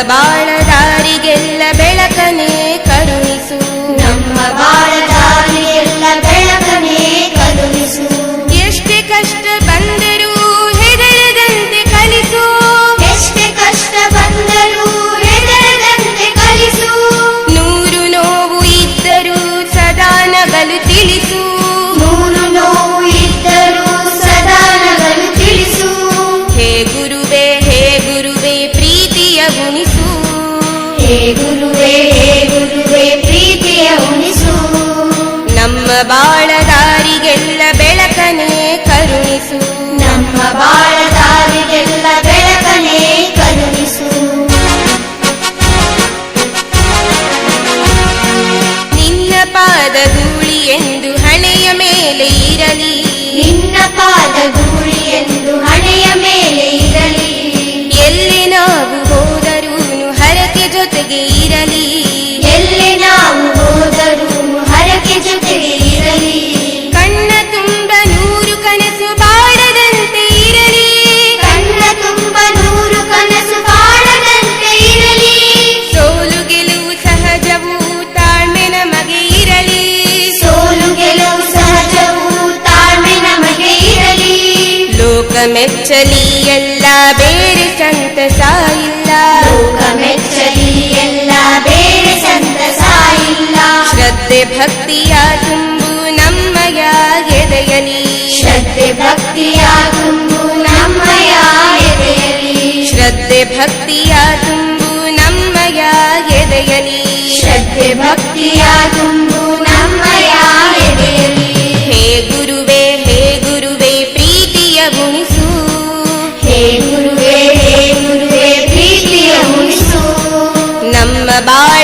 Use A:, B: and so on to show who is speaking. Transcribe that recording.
A: ಬಾಳ ದಾರಿಗೆಲ್ಲ ಬೆಳಕನೇ ಕರುಣಿಸು,
B: ನಮ್ಮ ಬಾಳ ದಾರಿಗೆಲ್ಲ ಬೆಳಕನೇ ಕರುಣಿಸು.
A: ಎಷ್ಟೇ ಕಷ್ಟ ಬಂದರೂ ಹೆದರದಂತೆ ಕಲಿಸು,
B: ಎಷ್ಟೇ ಕಷ್ಟ ಬಂದರೂ ಹೆದರದಂತೆ ಕಲಿಸು.
A: ನೂರು ನೋವು ಇದ್ದರೂ ಸದಾ ನಗಲು ತಿಳಿಸು,
B: ನೂರು ನೋವು ಇದ್ದರೂ ಸದಾ ನಗಲು ತಿಳಿಸು.
A: ಹೇ ಗುರುವೇ ಪ್ರೀತಿಯ ಉಣಿಸು,
B: ಹೇ ಗುರುವೇ ಪ್ರೀತಿಯ ಉಣಿಸು.
A: ನಮ್ಮ ಬಾಳ ದಾರಿಗೆಲ್ಲ ಬೆಳಕನೇ ಕರುಣಿಸು,
B: ನಮ್ಮ ಬಾಳ ದಾರಿಗೆಲ್ಲ ಬೆಳಕನೇ ಕರುಣಿಸು.
A: ನಿನ್ನ ಪಾದ ಧೂಳಿ ಎಂದು ಹಣೆಯ ಮೇಲೆ ಇರಲಿ,
B: ನಿನ್ನ ಪಾದ ಧೂಳಿ ಎಂದು ಹಣೆಯ ಮೇಲೆ ಇರಲಿ.
A: ಎಲ್ಲಿ ನಾವು ಹೋದರೂನು ಹರಕೆ ಜೊತೆಗೆ ಇರಲಿ,
B: ಎಲ್ಲಿ ನಾವು ಹೋದರೂ ಹರಕೆ ಜೊತೆಗೆ ಇರಲಿ.
A: ಕಣ್ಣ ತುಂಬ ನೂರು ಕನಸು ಬಾಡದಂತೆ ಇರಲಿ,
B: ಕಣ್ಣ ತುಂಬ ನೂರು ಕನಸು ಬಾಳದಂತೆ ಇರಲಿ.
A: ಸೋಲು ಗೆಲುವು ಸಹಜವು ತಾಳ್ಮೆ ನಮಗೆ ಇರಲಿ,
B: ಸೋಲು ಗೆಲುವು ಸಹಜವು ತಾಳ್ಮೆ ನಮಗೆ ಇರಲಿ.
A: ಲೋಕ ಮೆಚ್ಚಲಿ ಎಲ್ಲ ಬೇರೆ ಸಂತಸ ಇಲ್ಲ,
B: ಲೋಕ ಮೆಚ್ಚಲಿ ಎಲ್ಲ ಬೇರೆ ಸಂತಸ ಇಲ್ಲ.
A: ಶ್ರದ್ಧೆ ಭಕ್ತಿಯ ತುಂಬು ನಮ್ಮಯ ಎದೆಯಲಿ,
B: ಶ್ರದ್ಧೆ ಭಕ್ತಿಯ ತುಂಬು ನಮ್ಮಯ ಎದೆಯಲಿ.
A: ಶ್ರದ್ಧೆ ಭಕ್ತಿಯ ತುಂಬು ನಮ್ಮಯ ಎದೆಯಲಿ,
B: ಶ್ರದ್ಧೆ ಭಕ್ತಿಯ ತುಂಬು ನಮ್ಮಯ ಎದೆಯಲಿ.
A: ಹೇ ಗುರುವೇ ಪ್ರೀತಿಯ ಉಣಿಸು,
B: ಹೇ ಗುರುವೇ ಪ್ರೀತಿಯ ಉಣಿಸು.
A: ನಮ್ಮ ಬಾಳ